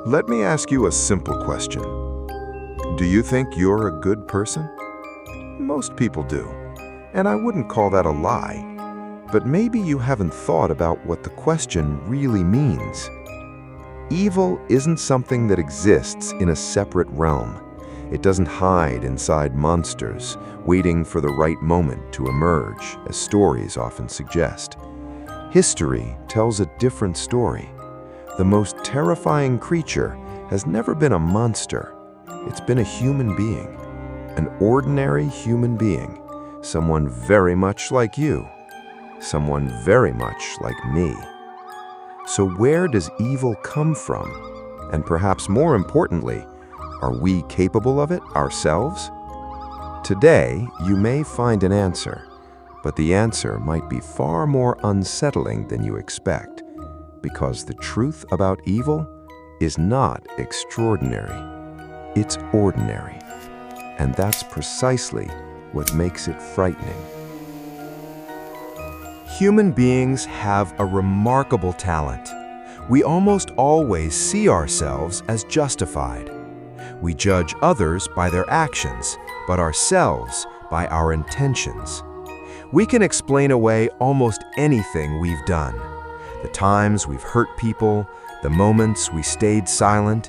Let me ask you a simple question. Do you think you're a good person? Most people do, and I wouldn't call that a lie. But maybe you haven't thought about what the question really means. Evil isn't something that exists in a separate realm. It doesn't hide inside monsters, waiting for the right moment to emerge, as stories often suggest. History tells a different story. The most terrifying creature has never been a monster. It's been a human being, an ordinary human being, someone very much like you, someone very much like me. So where does evil come from? And perhaps more importantly, are we capable of it ourselves? Today, you may find an answer, but the answer might be far more unsettling than you expect, because the truth about evil is not extraordinary. It's ordinary, and that's precisely what makes it frightening. Human beings have a remarkable talent. We almost always see ourselves as justified. We judge others by their actions, but ourselves by our intentions. We can explain away almost anything we've done. The times we've hurt people, the moments we stayed silent,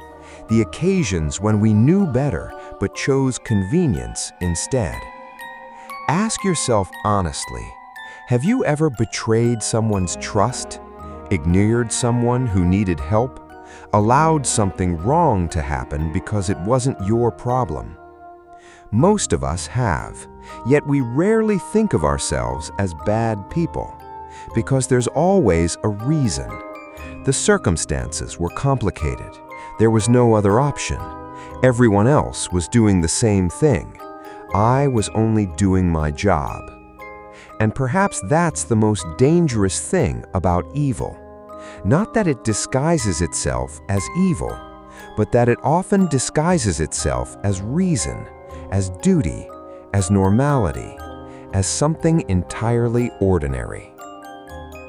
the occasions when we knew better but chose convenience instead. Ask yourself honestly, have you ever betrayed someone's trust, ignored someone who needed help, allowed something wrong to happen because it wasn't your problem? Most of us have, yet we rarely think of ourselves as bad people, because there's always a reason. The circumstances were complicated. There was no other option. Everyone else was doing the same thing. I was only doing my job. And perhaps that's the most dangerous thing about evil. Not that it disguises itself as evil, but that it often disguises itself as reason, as duty, as normality, as something entirely ordinary.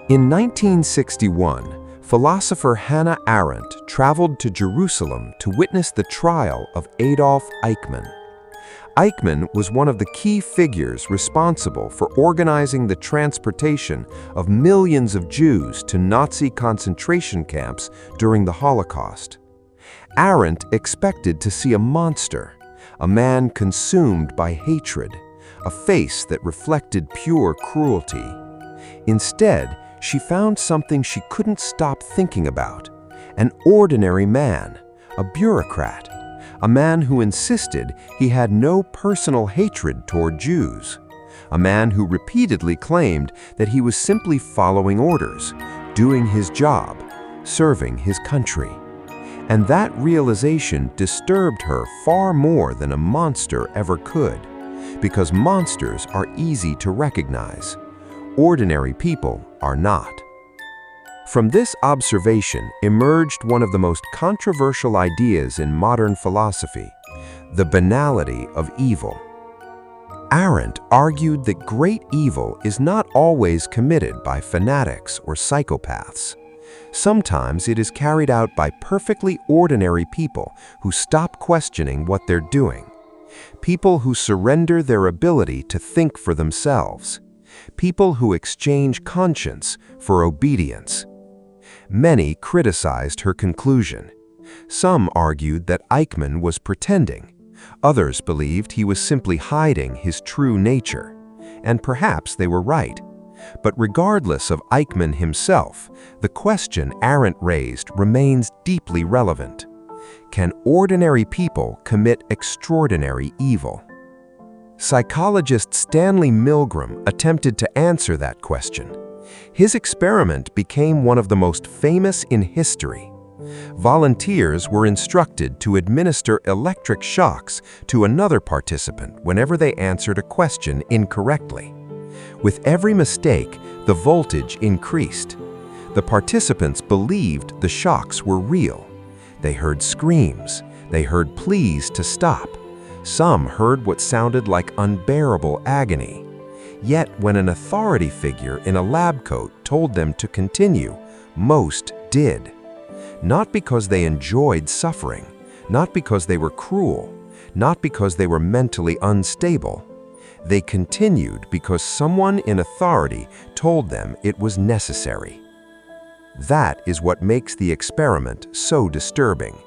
In 1961, philosopher Hannah Arendt traveled to Jerusalem to witness the trial of Adolf Eichmann. Eichmann was one of the key figures responsible for organizing the transportation of millions of Jews to Nazi concentration camps during the Holocaust. Arendt expected to see a monster, a man consumed by hatred, a face that reflected pure cruelty. Instead, she found something she couldn't stop thinking about: an ordinary man, a bureaucrat, a man who insisted he had no personal hatred toward Jews, a man who repeatedly claimed that he was simply following orders, doing his job, serving his country. And that realization disturbed her far more than a monster ever could, because monsters are easy to recognize. Ordinary people are not. From this observation emerged one of the most controversial ideas in modern philosophy: the banality of evil. Arendt argued that great evil is not always committed by fanatics or psychopaths. Sometimes it is carried out by perfectly ordinary people who stop questioning what they're doing. People who surrender their ability to think for themselves. People who exchange conscience for obedience. Many criticized her conclusion. Some argued that Eichmann was pretending. Others believed he was simply hiding his true nature. And perhaps they were right. But regardless of Eichmann himself, the question Arendt raised remains deeply relevant. Can ordinary people commit extraordinary evil? Psychologist Stanley Milgram attempted to answer that question. His experiment became one of the most famous in history. Volunteers were instructed to administer electric shocks to another participant whenever they answered a question incorrectly. With every mistake, the voltage increased. The participants believed the shocks were real. They heard screams. They heard pleas to stop. Some heard what sounded like unbearable agony. Yet when an authority figure in a lab coat told them to continue, most did. not because they enjoyed suffering, not because they were cruel, not because they were mentally unstable. They continued because someone in authority told them it was necessary. That is what makes the experiment so disturbing.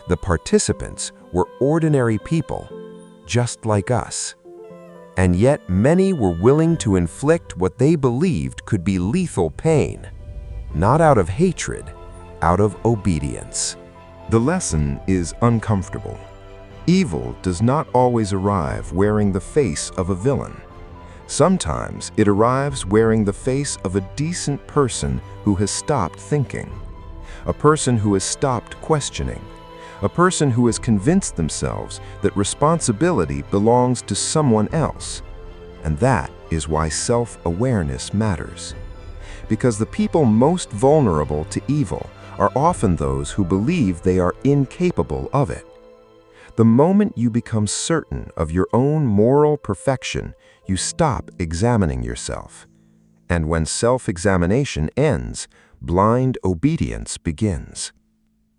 The participants were ordinary people, just like us. And yet many were willing to inflict what they believed could be lethal pain, not out of hatred, out of obedience. The lesson is uncomfortable. Evil does not always arrive wearing the face of a villain. Sometimes it arrives wearing the face of a decent person who has stopped thinking, a person who has stopped questioning, a person who has convinced themselves that responsibility belongs to someone else. And that is why self-awareness matters. Because the people most vulnerable to evil are often those who believe they are incapable of it. The moment you become certain of your own moral perfection, you stop examining yourself. And when self-examination ends, blind obedience begins.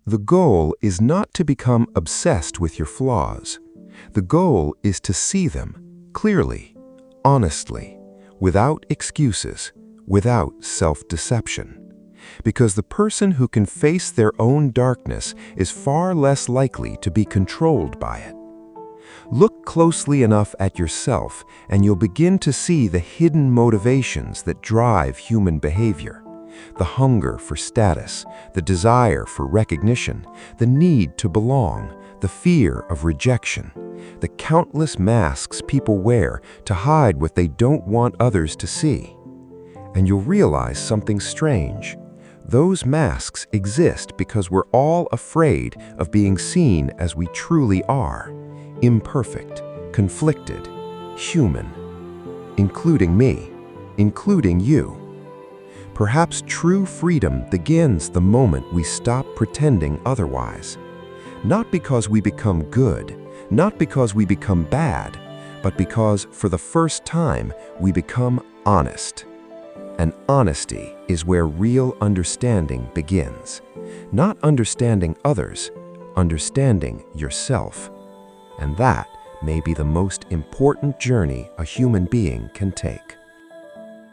The goal is not to become obsessed with your flaws. The goal is to see them clearly, honestly, without excuses, without self-deception. Because the person who can face their own darkness is far less likely to be controlled by it. Look closely enough at yourself and you'll begin to see the hidden motivations that drive human behavior. The hunger for status, the desire for recognition, the need to belong, the fear of rejection, the countless masks people wear to hide what they don't want others to see. And you'll realize something strange. Those masks exist because we're all afraid of being seen as we truly are, imperfect, conflicted, human, including me, including you. Perhaps true freedom begins the moment we stop pretending otherwise. Not because we become good, not because we become bad, but because for the first time we become honest. And honesty is where real understanding begins. Not understanding others, understanding yourself. And that may be the most important journey a human being can take.